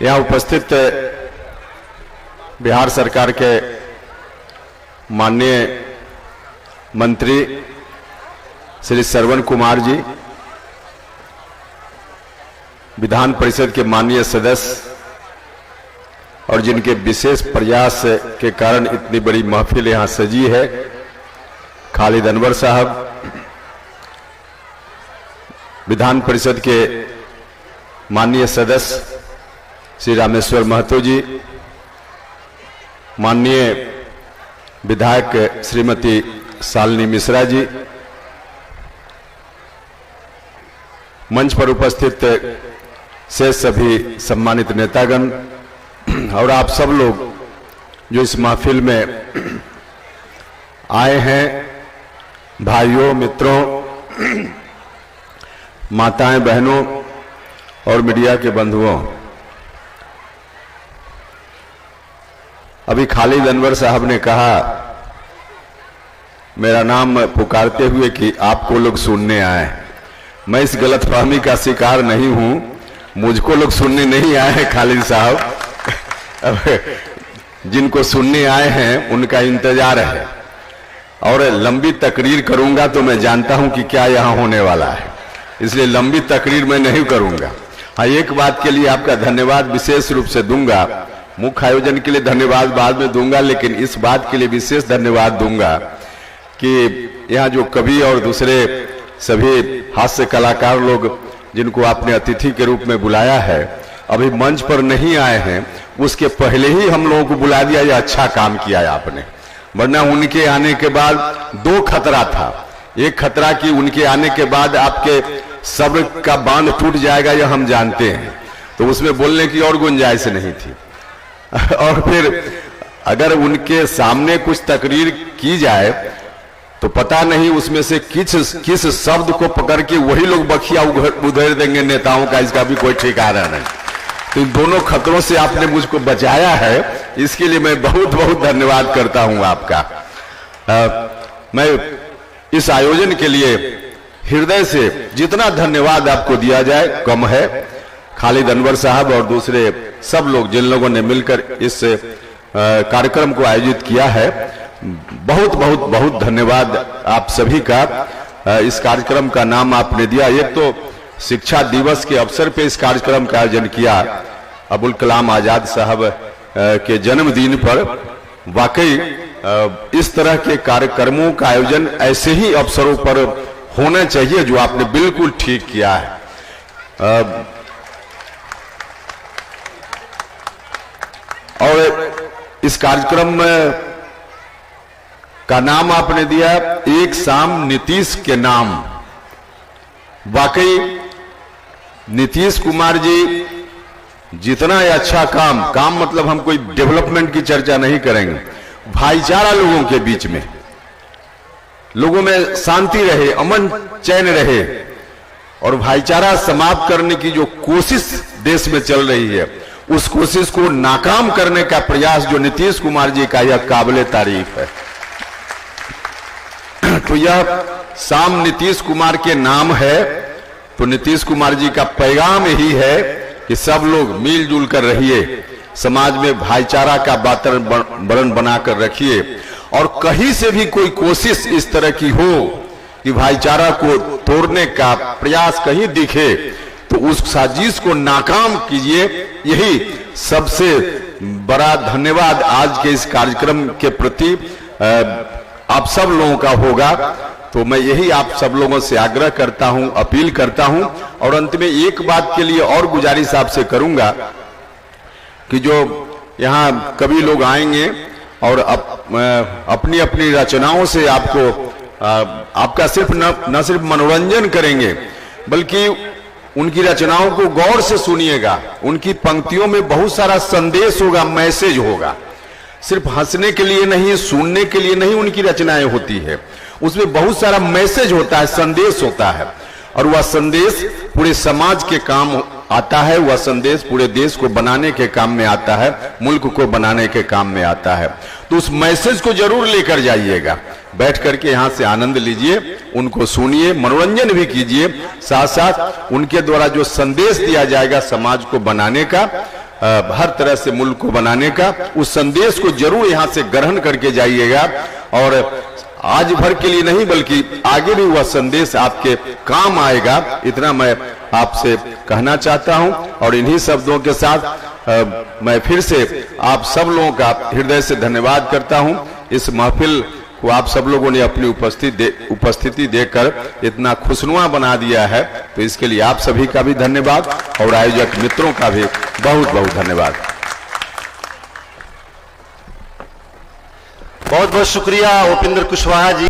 यहाँ उपस्थित बिहार सरकार के माननीय मंत्री श्री श्रवण कुमार जी, विधान परिषद के माननीय सदस्य और जिनके विशेष प्रयास के कारण इतनी बड़ी महफिल यहाँ सजी है, खालिद अनवर साहब, विधान परिषद के माननीय सदस्य श्री रामेश्वर महतो जी, माननीय विधायक श्रीमती शालिनी मिश्रा जी, मंच पर उपस्थित से सभी सम्मानित नेतागण और आप सब लोग जो इस महफिल में आए हैं, भाइयों, मित्रों, माताएं, बहनों और मीडिया के बंधुओं। अभी खालिद अनवर साहब ने कहा मेरा नाम पुकारते हुए कि आपको लोग सुनने आए। मैं इस गलतफहमी का शिकार नहीं हूं, मुझको लोग सुनने नहीं आए हैं खालिद साहब। जिनको सुनने आए हैं उनका इंतजार है और लंबी तकरीर करूंगा तो मैं जानता हूं कि क्या यहां होने वाला है, इसलिए लंबी तकरीर मैं नहीं करूंगा। हाँ, एक बात के लिए आपका धन्यवाद विशेष रूप से दूंगा, मुख्य आयोजन के लिए धन्यवाद बाद में दूंगा, लेकिन इस बात के लिए विशेष धन्यवाद दूंगा कि यहाँ जो कवि और दूसरे सभी हास्य कलाकार लोग जिनको आपने अतिथि के रूप में बुलाया है अभी मंच पर नहीं आए हैं, उसके पहले ही हम लोगों को बुला दिया। यह अच्छा काम किया है आपने, वरना उनके आने के बाद दो खतरा था। एक खतरा कि उनके आने के बाद आपके सब्र का बांध टूट जाएगा, यह हम जानते हैं, तो उसमें बोलने की और गुंजाइश नहीं थी। और फिर अगर उनके सामने कुछ तकरीर की जाए तो पता नहीं उसमें से किस शब्द को पकड़ के वही लोग बखिया उधेड़ देंगे नेताओं का, इसका भी कोई ठिकाना नहीं। तो इन दोनों खतरों से आपने मुझको बचाया है, इसके लिए मैं बहुत बहुत धन्यवाद करता हूं आपका। मैं इस आयोजन के लिए हृदय से जितना धन्यवाद आपको दिया जाए कम है। खालिद अनवर साहब और दूसरे सब लोग जिन लोगों ने मिलकर इस कार्यक्रम को आयोजित किया है, बहुत बहुत बहुत धन्यवाद आप सभी का। इस कार्यक्रम का नाम आपने दिया, एक तो शिक्षा दिवस के अवसर पे इस कार्यक्रम का आयोजन किया, अबुल कलाम आजाद साहब के जन्मदिन पर। वाकई इस तरह के कार्यक्रमों का आयोजन ऐसे ही अवसरों पर होना चाहिए, जो आपने बिल्कुल ठीक किया है। और इस कार्यक्रम का नाम आपने दिया एक शाम नीतीश के नाम। वाकई नीतीश कुमार जी जितना अच्छा काम मतलब हम कोई डेवलपमेंट की चर्चा नहीं करेंगे, भाईचारा लोगों के बीच में, लोगों में शांति रहे, अमन चैन रहे और भाईचारा समाप्त करने की जो कोशिश देश में चल रही है, उस कोशिश को नाकाम करने का प्रयास जो नीतीश कुमार जी का, यह काबिले तारीफ है। तो यह शाम नीतीश कुमार के नाम है, तो नीतीश कुमार जी का पैगाम यही है कि सब लोग मिलजुल कर रहिए, समाज में भाईचारा का वातावरण बनाकर रखिए और कहीं से भी कोई कोशिश इस तरह की हो कि भाईचारा को तोड़ने का प्रयास कहीं दिखे तो उस साजिश को नाकाम कीजिए। यही सबसे बड़ा धन्यवाद आज के इस कार्यक्रम के प्रति आप सब लोगों का होगा। तो मैं यही आप सब लोगों से आग्रह करता हूं, अपील करता हूं और अंत में एक बात के लिए और गुजारिश आपसे करूंगा कि जो यहाँ कवि लोग आएंगे और अपनी अपनी रचनाओं से आपका सिर्फ न सिर्फ मनोरंजन करेंगे, बल्कि उनकी रचनाओं को गौर से सुनिएगा। उनकी पंक्तियों में बहुत सारा संदेश होगा, मैसेज होगा। सिर्फ हंसने के लिए नहीं, सुनने के लिए नहीं उनकी रचनाएं होती है, उसमें बहुत सारा मैसेज होता है, संदेश होता है और वह संदेश पूरे समाज के काम आता है, वह संदेश पूरे देश को बनाने के काम में आता है, मुल्क को बनाने के काम में आता है। तो उस मैसेज को जरूर लेकर जाइएगा, बैठ करके यहाँ से आनंद लीजिए, उनको सुनिए, मनोरंजन भी कीजिए, साथ साथ उनके द्वारा जो संदेश दिया जाएगा समाज को बनाने का, हर तरह से मुल्क को बनाने का, उस संदेश को जरूर यहां से ग्रहण करके जाइएगा। और आज भर के लिए नहीं बल्कि आगे भी वह संदेश आपके काम आएगा, इतना मैं आपसे कहना चाहता हूं। और इन्हीं शब्दों के साथ मैं फिर से आप सब लोगों का हृदय से धन्यवाद करता हूं। इस महफिल को आप सब लोगों ने अपनी उपस्थिति देकर इतना खुशनुमा बना दिया है, तो इसके लिए आप सभी का भी धन्यवाद और आयोजक मित्रों का भी बहुत बहुत धन्यवाद। बहुत बहुत शुक्रिया उपेंद्र कुशवाहा जी।